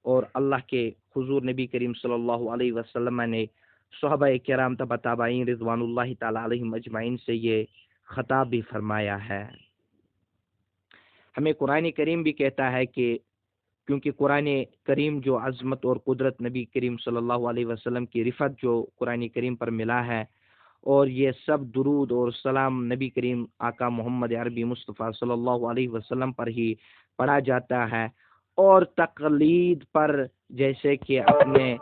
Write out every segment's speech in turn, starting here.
اور اللہ کے حضور نبی کریم صلی اللہ علیہ وسلم نے صحابہ کرام تبع تابعین رضوان اللہ تعالی علیہم اجمعین سے یہ خطاب بھی فرمایا ہے۔ ہمیں قرآن کریم بھی کہتا ہے کہ کیونکہ قرآن کریم جو عظمت اور قدرت نبی کریم صلی اللہ علیہ وسلم کی رفعت جو قرآن کریم پر ملا ہے، اور یہ سب درود اور سلام نبی کریم آقا محمد عربی مصطفیٰ صلی اللہ علیہ وسلم پر ہی پڑھا جاتا ہے، اور تقلید پر جیسے کہ اپنے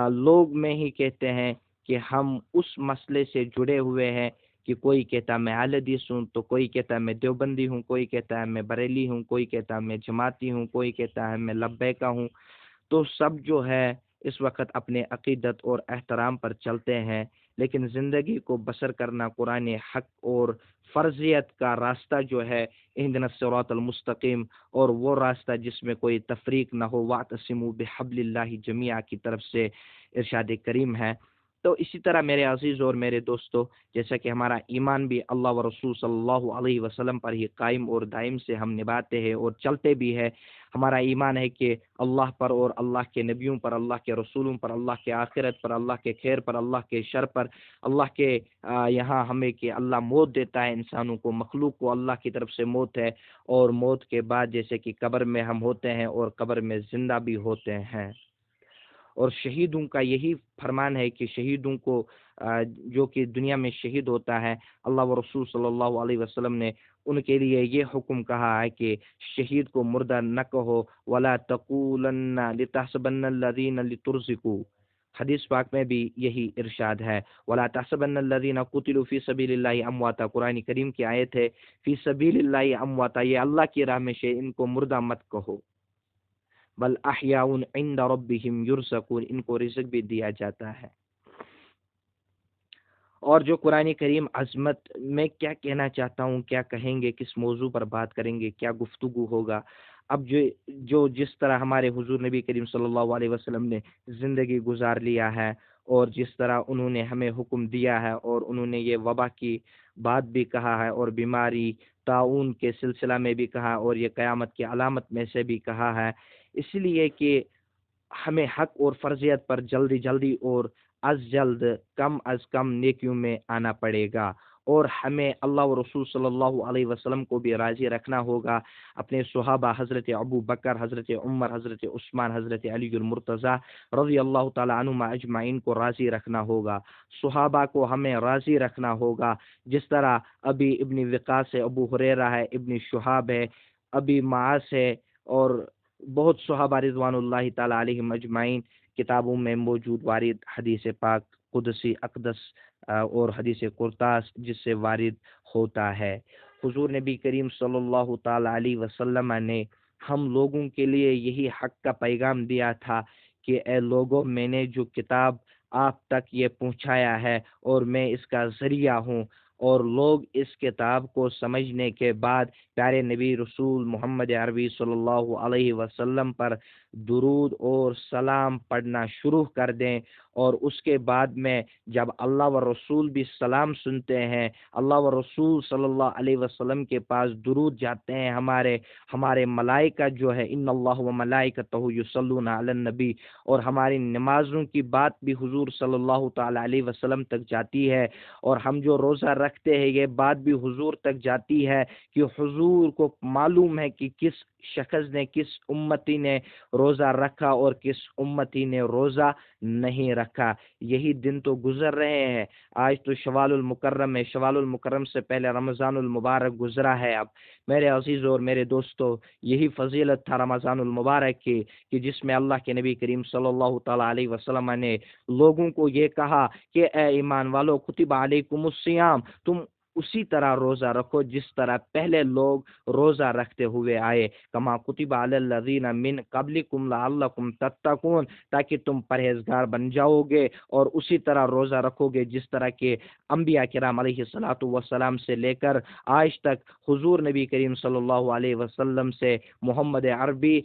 لوگ میں ہی کہتے ہیں کہ ہم اس مسئلے سے جڑے ہوئے ہیں کہ کوئی کہتا میں اہل حدیث ہوں، تو کوئی کہتا ہے میں دیوبندی ہوں، کوئی کہتا ہے میں بریلی ہوں، کوئی کہتا ہے میں جماعتی ہوں، کوئی کہتا ہے میں لبیکہ ہوں۔ تو سب جو ہے اس وقت اپنے عقیدت اور احترام پر چلتے ہیں، لیکن زندگی کو بسر کرنا قرآن حق اور فرضیت کا راستہ جو ہے اہدنا الصراط المستقیم، اور وہ راستہ جس میں کوئی تفریق نہ ہو، واعتصموا بحبل اللہ جمیعا کی طرف سے ارشاد کریم ہے۔ تو اسی طرح میرے عزیز اور میرے دوستو، جیسا کہ ہمارا ایمان بھی اللہ و رسول صلی اللہ علیہ وسلم پر ہی قائم اور دائم سے ہم نبھاتے ہیں اور چلتے بھی ہے۔ ہمارا ایمان ہے کہ اللہ پر اور اللہ کے نبیوں پر، اللہ کے رسولوں پر، اللہ کے آخرت پر، اللہ کے خیر پر، اللہ کے شر پر، اللہ کے یہاں ہمیں کہ اللہ موت دیتا ہے انسانوں کو، مخلوق کو اللہ کی طرف سے موت ہے، اور موت کے بعد جیسے کہ قبر میں ہم ہوتے ہیں اور قبر میں زندہ بھی ہوتے ہیں۔ اور شہیدوں کا یہی فرمان ہے کہ شہیدوں کو جو کہ دنیا میں شہید ہوتا ہے، اللہ و رسول صلی اللہ علیہ وسلم نے ان کے لیے یہ حکم کہا ہے کہ شہید کو مردہ نہ کہو، ولا تقولن لتحسبن الذین لترزقوا، حدیث پاک میں بھی یہی ارشاد ہے، ولا تحسبن الذین قتلوا فی سبیل اللہ امواتا، قرآن کریم کی آیت ہے فی سبیل اللہ امواتا، یہ اللہ کی راہ میں سے ان کو مردہ مت کہو، بل احیاء عند ربهم یرزقون، ان کو رزق بھی دیا جاتا ہے۔ اور جو قرآن کریم عظمت میں کیا کہنا چاہتا ہوں، کیا کہیں گے، کس موضوع پر بات کریں گے، کیا گفتگو ہوگا، اب جو جس طرح ہمارے حضور نبی کریم صلی اللہ علیہ وسلم نے زندگی گزار لیا ہے، اور جس طرح انہوں نے ہمیں حکم دیا ہے، اور انہوں نے یہ وبا کی بات بھی کہا ہے، اور بیماری طاعون کے سلسلہ میں بھی کہا، اور یہ قیامت کی علامت میں سے بھی کہا ہے، اس لیے کہ ہمیں حق اور فرضیت پر جلدی جلدی اور کم از کم نیکیوں میں آنا پڑے گا، اور ہمیں اللہ و رسول صلی اللہ علیہ وسلم کو بھی راضی رکھنا ہوگا، اپنے صحابہ حضرت ابو بکر، حضرت عمر، حضرت عثمان، حضرت علی المرتضیٰ رضی اللہ تعالی عنہم اجمعین کو راضی رکھنا ہوگا، صحابہ کو ہمیں راضی رکھنا ہوگا، جس طرح ابی ابن وقاص ہے، ابو ہریرہ ہے، ابن شہاب ہے، ابی معاص ہے، اور بہت صحابہ رضوان اللہ تعالی علیہم اجمعین کتابوں میں موجود وارد حدیث پاک قدسی اقدس اور حدیث قرطاس جس سے وارد ہوتا ہے۔ حضور نبی کریم صلی اللہ تعالی علیہ وسلم نے ہم لوگوں کے لیے یہی حق کا پیغام دیا تھا کہ اے لوگوں، میں نے جو کتاب آپ تک یہ پہنچایا ہے اور میں اس کا ذریعہ ہوں، اور لوگ اس کتاب کو سمجھنے کے بعد پیارے نبی رسول محمد عربی صلی اللہ علیہ وسلم پر درود اور سلام پڑھنا شروع کر دیں، اور اس کے بعد میں جب اللہ و رسول بھی سلام سنتے ہیں، اللہ و رسول صلی اللہ علیہ وسلم کے پاس درود جاتے ہیں، ہمارے ملائکہ جو ہے ان اللہ و ملائکتہ یصلون علی النبی، اور ہماری نمازوں کی بات بھی حضور صلی اللہ تعالی علیہ وسلم تک جاتی ہے، اور ہم جو روزہ رکھتے ہیں یہ بات بھی حضور تک جاتی ہے کہ حضور کو معلوم ہے کہ کس شخص نے، کس امتی نے روزہ رکھا اور کس امتی نے روزہ نہیں رکھا۔ یہی دن تو گزر رہے ہیں، آج تو شوال المکرم ہے، شوال المکرم سے پہلے رمضان المبارک گزرا ہے۔ اب میرے عزیز اور میرے دوستو، یہی فضیلت تھا رمضان المبارک کی کہ جس میں اللہ کے نبی کریم صلی اللہ تعالی علیہ وسلم نے لوگوں کو یہ کہا کہ اے ایمان والو کتب علیکم الصیام، تم اسی طرح روزہ رکھو جس طرح پہلے لوگ روزہ رکھتے ہوئے آئے، کما کتب علی الذین من قبلکم لعلکم تتقون، تاکہ تم پرہیزگار بن جاؤ گے اور اسی طرح روزہ رکھو گے جس طرح کے انبیاء کرام علیہ الصلاۃ والسلام سے لے کر آج تک حضور نبی کریم صلی اللہ علیہ وسلم سے محمد عربی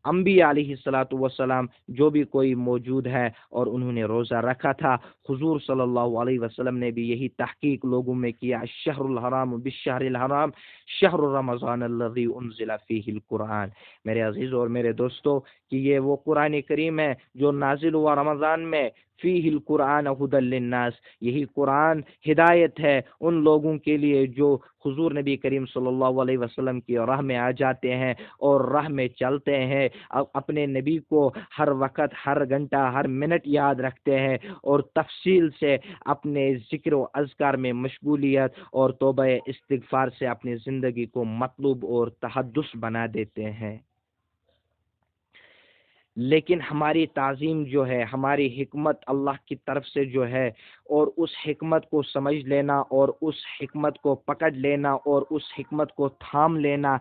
انبیاء علیہ الصلاۃ والسلام جو بھی کوئی موجود ہے اور انہوں نے روزہ رکھا تھا، حضور صلی اللہ علیہ وسلم نے بھی یہی تحقیق لوگوں میں کیا، الشہر الحرام بالشہر الحرام شہر رمضان الذی انزل فیہ القرآن۔ میرے عزیز اور میرے دوستو، کہ یہ وہ قرآن کریم ہے جو نازل ہوا رمضان میں، فیہ القرآن ھدی للناس، یہی قرآن ہدایت ہے ان لوگوں کے لیے جو حضور نبی کریم صلی اللہ علیہ وسلم کی راہ میں آ جاتے ہیں اور راہ میں چلتے ہیں، اپنے نبی کو ہر وقت، ہر گھنٹہ، ہر منٹ یاد رکھتے ہیں اور تفصیل سے اپنے ذکر و اذکار میں مشغولیت اور توبہ استغفار سے اپنی زندگی کو مطلوب اور تحدث بنا دیتے ہیں۔ لیکن ہماری تعظیم جو ہے، ہماری حکمت اللہ کی طرف سے جو ہے، اور اس حکمت کو سمجھ لینا اور اس حکمت کو پکڑ لینا اور اس حکمت کو تھام لینا،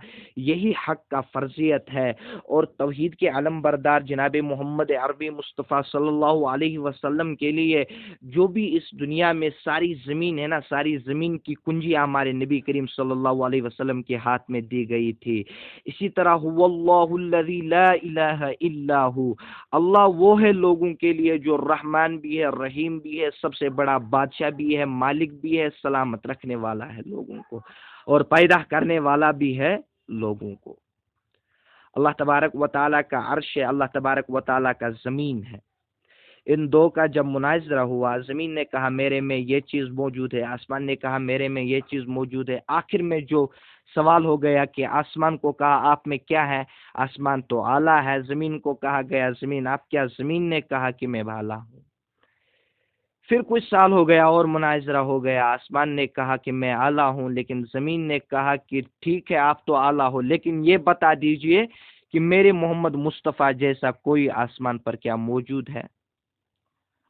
یہی حق کا فرضیت ہے۔ اور توحید کے علم بردار جناب محمد عربی مصطفیٰ صلی اللہ علیہ وسلم کے لیے جو بھی اس دنیا میں ساری زمین ہے نا، ساری زمین کی کنجیاں ہمارے نبی کریم صلی اللہ علیہ وسلم کے ہاتھ میں دی گئی تھی۔ اسی طرح هو اللہ الذی لا الہ الا ہو، اللہ وہ ہے لوگوں کے لیے جو رحمان بھی ہے، رحیم بھی ہے، سب سے بڑا بادشاہ بھی ہے، مالک بھی ہے، سلامت رکھنے والا ہے لوگوں کو، اور پیدا کرنے والا بھی ہے لوگوں کو۔ اللہ تبارک و تعالیٰ کا عرش ہے، اللہ تبارک و تعالیٰ کا زمین ہے۔ ان دو کا جب مناظرہ ہوا، زمین نے کہا میرے میں یہ چیز موجود ہے، آسمان نے کہا میرے میں یہ چیز موجود ہے، آخر میں جو سوال ہو گیا کہ آسمان کو کہا آپ میں کیا ہے، آسمان تو اعلیٰ ہے، زمین کو کہا گیا زمین آپ کیا، زمین نے کہا کہ میں بالا ہوں۔ پھر کچھ سال ہو گیا اور مناظرہ ہو گیا، آسمان نے کہا کہ میں اعلیٰ ہوں، لیکن زمین نے کہا کہ ٹھیک ہے آپ تو اعلیٰ ہو، لیکن یہ بتا دیجئے کہ میرے محمد مصطفیٰ جیسا کوئی آسمان پر کیا موجود ہے۔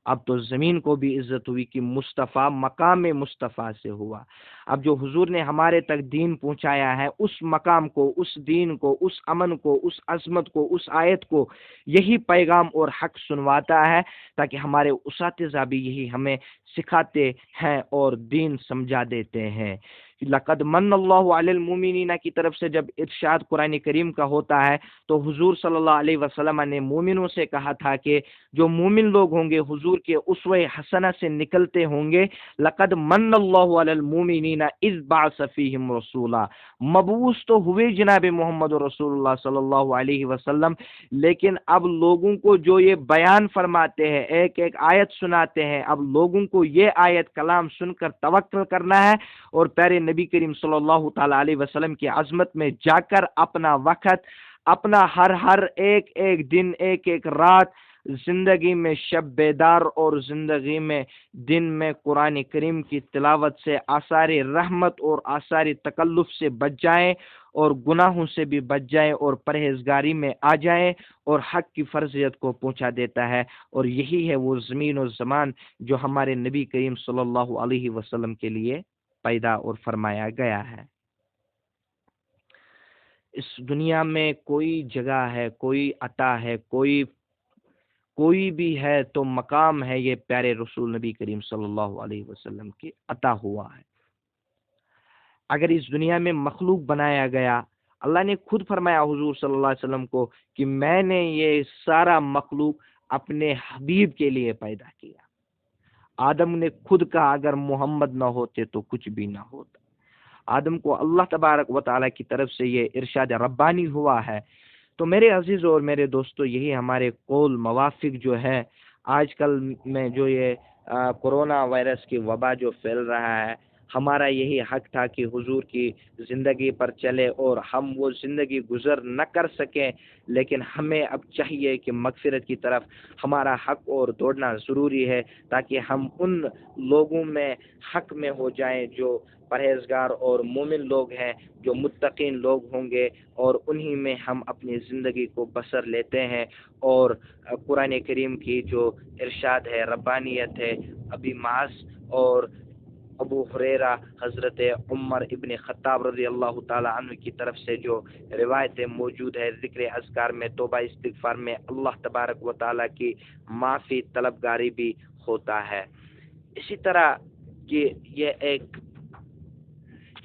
اب تو زمین کو بھی عزت ہوئی کہ مصطفیٰ مقام مصطفیٰ سے ہوا۔ اب جو حضور نے ہمارے تک دین پہنچایا ہے، اس مقام کو، اس دین کو، اس امن کو، اس عظمت کو، اس آیت کو، یہی پیغام اور حق سنواتا ہے، تاکہ ہمارے اساتذہ بھی یہی ہمیں سکھاتے ہیں اور دین سمجھا دیتے ہیں۔ لقد من اللہ علی المومنین کی طرف سے جب ارشاد قرآن کریم کا ہوتا ہے تو حضور صلی اللہ علیہ وسلم نے مومنوں سے کہا تھا کہ جو مومن لوگ ہوں گے حضور کے اسوہ حسنہ سے نکلتے ہوں گے، لقد من اللہ علی المومنین اذ بعث فیہم رسولا، مبعوث تو ہوئے جناب محمد رسول اللہ صلی اللہ علیہ وسلم، لیکن اب لوگوں کو جو یہ بیان فرماتے ہیں، ایک ایک آیت سناتے ہیں، اب لوگوں کو یہ آیت کلام سن کر توکل کرنا ہے اور پیارے نبی کریم صلی اللہ تعالی علیہ وسلم کی عظمت میں جا کر اپنا وقت، اپنا ہر ایک ایک دن، ایک ایک رات زندگی میں شب بیدار اور زندگی میں دن میں قرآن کریم کی تلاوت سے آثار رحمت اور آثار تکلف سے بچ جائیں اور گناہوں سے بھی بچ جائیں اور پرہیزگاری میں آ جائیں، اور حق کی فرضیت کو پہنچا دیتا ہے۔ اور یہی ہے وہ زمین و زمان جو ہمارے نبی کریم صلی اللہ علیہ وسلم کے لیے پیدا اور فرمایا گیا ہے۔ اس دنیا میں کوئی جگہ ہے، کوئی عطا ہے، کوئی بھی ہے تو مقام ہے، یہ پیارے رسول نبی کریم صلی اللہ علیہ وسلم کی عطا ہوا ہے۔ اگر اس دنیا میں مخلوق بنایا گیا، اللہ نے خود فرمایا حضور صلی اللہ علیہ وسلم کو کہ میں نے یہ سارا مخلوق اپنے حبیب کے لیے پیدا کیا۔ آدم نے خود کہا اگر محمد نہ ہوتے تو کچھ بھی نہ ہوتا۔ آدم کو اللہ تبارک و تعالیٰ کی طرف سے یہ ارشاد ربانی ہوا ہے۔ تو میرے عزیز اور میرے دوستو، یہی ہمارے قول موافق جو ہے، آج کل میں جو یہ کرونا وائرس کی وبا جو پھیل رہا ہے، ہمارا یہی حق تھا کہ حضور کی زندگی پر چلے اور ہم وہ زندگی گزر نہ کر سکیں، لیکن ہمیں اب چاہیے کہ مغفرت کی طرف ہمارا حق اور دوڑنا ضروری ہے، تاکہ ہم ان لوگوں میں حق میں ہو جائیں جو پرہیزگار اور مومن لوگ ہیں، جو متقین لوگ ہوں گے، اور انہی میں ہم اپنی زندگی کو بسر لیتے ہیں۔ اور قرآن کریم کی جو ارشاد ہے، ربانیت ہے، ابی معاذ اور ابو ہریرہ، حضرت عمر ابن خطاب رضی اللہ تعالی عنہ کی طرف سے جو روایتیں موجود ہے، ذکر اذکار میں، توبہ استغفار میں اللہ تبارک و تعالی کی معافی طلبگاری بھی ہوتا ہے۔ اسی طرح کہ یہ ایک